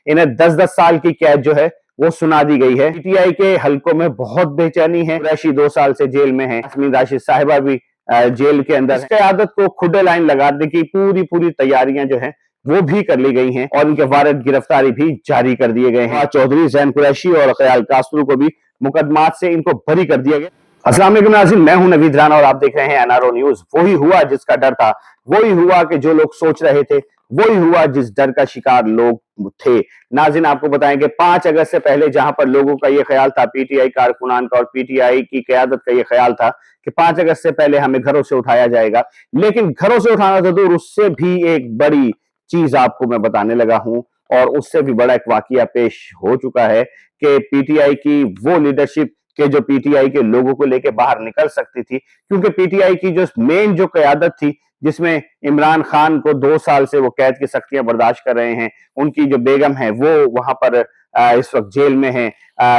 इन्हें 10-10 साल की कैद जो है वो सुना दी गई है। पीटीआई के हलकों में बहुत बेचैनी है। कुरैशी 2 साल से जेल में है। यास्मीन राशिद साहिबा भी जेल के अंदर। इस क़यादत को खुडे लाइन लगाने की पूरी तैयारियां जो है वो भी कर ली गई हैं और इनके वारंट गिरफ्तारी भी जारी कर दिए गए हैं। चौधरी, जैन कुरैशी और ख्याल कासरू को भी मुकदमात से इनको बरी कर दिया गया। अस्सलाम वालेकुम नाज़रीन, मैं हूं नवीद राना और आप देख रहे हैं एनआरओ न्यूज। वही हुआ जिसका डर था, वही हुआ कि जो लोग सोच रहे थे, वही हुआ जिस डर का शिकार लोग थे। नाज़रीन, आपको बताएं कि 5 अगस्त से पहले जहां पर लोगों का ये ख्याल था, पीटीआई कारकुनान का और पीटीआई की क़यादत का ये ख्याल था कि 5 अगस्त से पहले हमें घरों से उठाया जाएगा, लेकिन घरों से उठाना तो दूर, उससे भी एक बड़ी चीज आपको मैं बताने लगा हूं और उससे भी बड़ा एक वाकया पेश हो चुका है कि पीटीआई की वो लीडरशिप के जो पीटीआई के लोगों को लेकर बाहर निकल सकती थी, क्योंकि पीटीआई की जो मेन जो क़यादत थी, जिसमें इमरान खान को 2 साल से वो कैद की सख्तियां बर्दाश्त कर रहे हैं, उनकी जो बेगम है वो वहां पर इस वक्त जेल में है,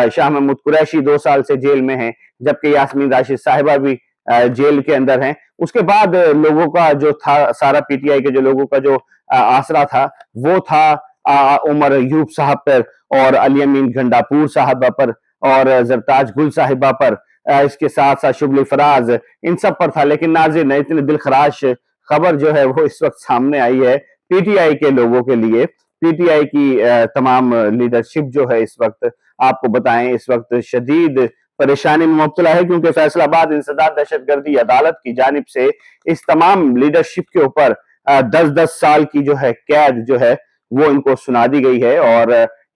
शाह महमूद कुरैशी 2 साल से जेल में है, जबकि यास्मीन राशिद साहिबा भी जेल के अंदर हैं। उसके बाद लोगों का जो था, सारा पीटीआई के जो लोगों का जो आसरा था, वो था उमर अयूब साहब पर और अली अमीन गंडापुर साहबा पर और जरताज गुल साहिबा पर, इसके साथ साथ शुबली फराज, इन सब पर था। लेकिन नाज़रीन, इतनी दिलखराश खबर जो है वो इस वक्त सामने आई है पीटीआई के लोगों के लिए। पीटीआई की तमाम लीडरशिप जो है इस वक्त, आपको बताएं, इस वक्त शदीद परेशानी में मुब्तला है, क्योंकि फैसलाबाद इंसदाद दहशतगर्दी अदालत की जानिब से इस तमाम लीडरशिप के ऊपर 10-10 साल की जो है कैद जो है वो इनको सुना दी गई है। और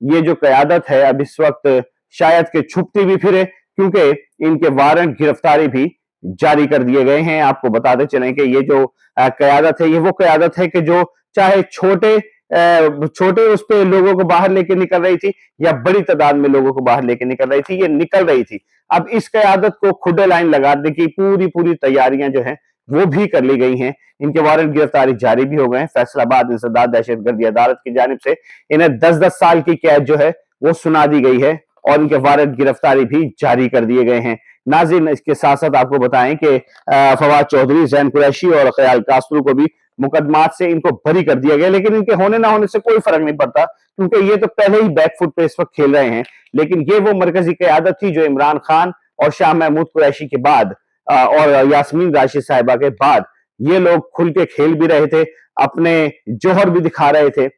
ये जो क़यादत है अब इस वक्त शायद के छुपती भी फिरे, क्योंकि इनके वारंट गिरफ्तारी भी जारी कर दिए गए हैं। आपको बताते चलें कि ये जो क़यादत है, ये वो क़यादत है कि जो चाहे छोटे छोटे उस पे लोगों को बाहर लेके निकल रही थी या बड़ी तादाद में लोगों को बाहर लेके निकल रही थी, ये निकल रही थी। अब इस क़यादत को खुडे लाइन लगाने की पूरी तैयारियां जो है वो भी कर ली गई हैं। इनके वारंट गिरफ्तारी जारी भी हो गए हैं। फैसलाबाद इंसदाद दहशतगर्दी अदालत की जानिब से इन्हें 10-10 साल की कैद जो है वो सुना दी गई है और इनके वारंट गिरफ्तारी भी जारी कर दिए गए हैं। नाज़रीन, इसके साथ साथ आपको बताएं कि फवाद चौधरी, जैन कुरैशी और ख्याल कासरू को भी मुकदमात से इनको बरी कर दिया गया, लेकिन इनके होने ना होने से कोई फर्क नहीं पड़ता, क्योंकि ये तो पहले ही बैकफुट पे इस वक्त खेल रहे हैं। लेकिन ये वो मरकजी क़यादत थी जो इमरान खान और शाह महमूद कुरैशी के बाद और यास्मीन राशिद साहिबा के बाद ये लोग खुल के खेल भी रहे थे, अपने जौहर भी दिखा रहे थे,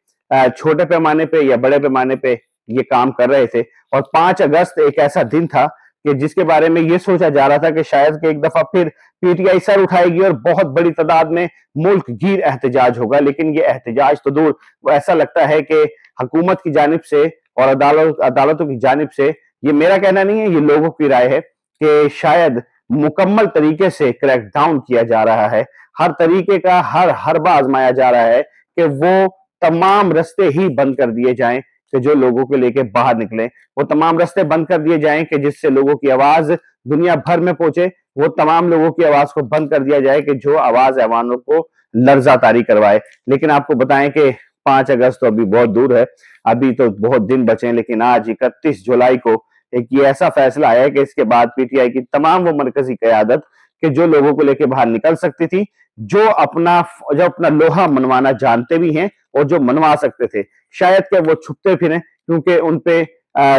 छोटे पैमाने पे या बड़े पैमाने पे ये काम कर रहे थे। और 5 अगस्त एक ऐसा दिन था कि जिसके बारे में ये सोचा जा रहा था कि शायद कि एक दफा फिर पीटीआई सर उठाएगी और बहुत बड़ी तादाद में मुल्क गिर एहतजाज होगा। लेकिन ये एहतजाज तो दूर, ऐसा लगता है कि हुकूमत की जानिब से और अदालतों की जानिब से, ये मेरा कहना नहीं है, ये लोगों की राय है कि शायद मुकम्मल तरीके से क्रैकडाउन किया जा रहा है। हर तरीके का हर हरबा आजमाया जा रहा है कि वो तमाम रास्ते ही बंद कर दिए जाएं कि जो लोगों को लेके बाहर निकले, वो तमाम रास्ते बंद कर दिए जाएं कि जिससे लोगों की आवाज दुनिया भर में पहुंचे, वो तमाम लोगों की आवाज को बंद कर दिया जाए कि जो आवाज ऐवानों को लर्जा तारी करवाए। लेकिन आपको बताएं कि 5 अगस्त तो अभी बहुत दूर है, अभी तो बहुत दिन बचे हैं। लेकिन आज 31 जुलाई को एक ये ऐसा फैसला आया कि इसके बाद पीटीआई की तमाम वो मरकजी क़यादत कि जो लोगों को लेकर बाहर निकल सकती थी, जो अपना लोहा मनवाना जानते भी हैं और जो मनवा सकते थे, शायद कि वो छुपते फिरें, क्योंकि उनपे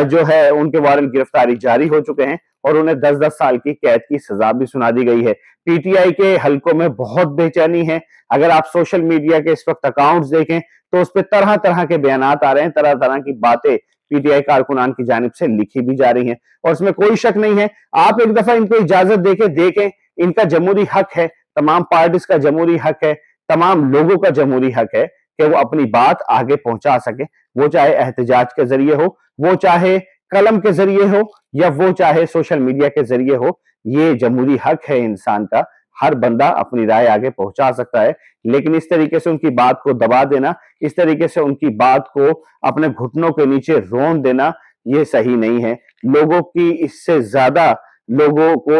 जो है उनके वारंट गिरफ्तारी जारी हो चुके हैं और उन्हें 10-10 साल की कैद की सजा भी सुना दी गई है। पीटीआई के हलकों में बहुत बेचैनी है। अगर आप सोशल मीडिया के इस वक्त अकाउंट्स देखें तो उस पर तरह तरह के बयानात आ रहे हैं, तरह तरह की बातें पीटीआई कारकुनान की जानिब से लिखी भी जा रही हैं और इसमें कोई शक नहीं है। आप एक दफा इनको इजाजत देखें, इनका जमहूरी हक है, तमाम पार्टीज का जमहूरी हक है, तमाम लोगों का जमहूरी हक है कि वो अपनी बात आगे पहुंचा सके, वो चाहे एहतजाज के जरिए हो, वो चाहे कलम के जरिए हो, या वो चाहे सोशल मीडिया के जरिए हो। ये जमहूरी हक है इंसान का, हर बंदा अपनी राय आगे पहुंचा सकता है। लेकिन इस तरीके से उनकी बात को दबा देना, इस तरीके से उनकी बात को अपने घुटनों के नीचे रोन देना, ये सही नहीं है। लोगों को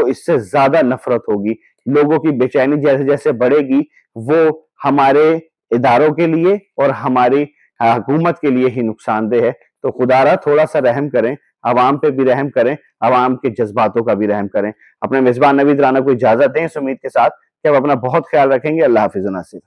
इससे ज्यादा नफरत होगी, लोगों की बेचैनी जैसे जैसे बढ़ेगी, वो हमारे इदारों के लिए और हमारी हुकूमत के लिए ही नुकसानदेह है। तो खुदारा थोड़ा सा रहम करें, आवाम पे भी रहम करें, आवाम के जज्बातों का भी रहम करें। अपने मेजबान नवीद राना को इजाजत दें इस उम्मीद के साथ कि आप अपना बहुत ख्याल रखेंगे। अल्लाह हाफिज नासिर।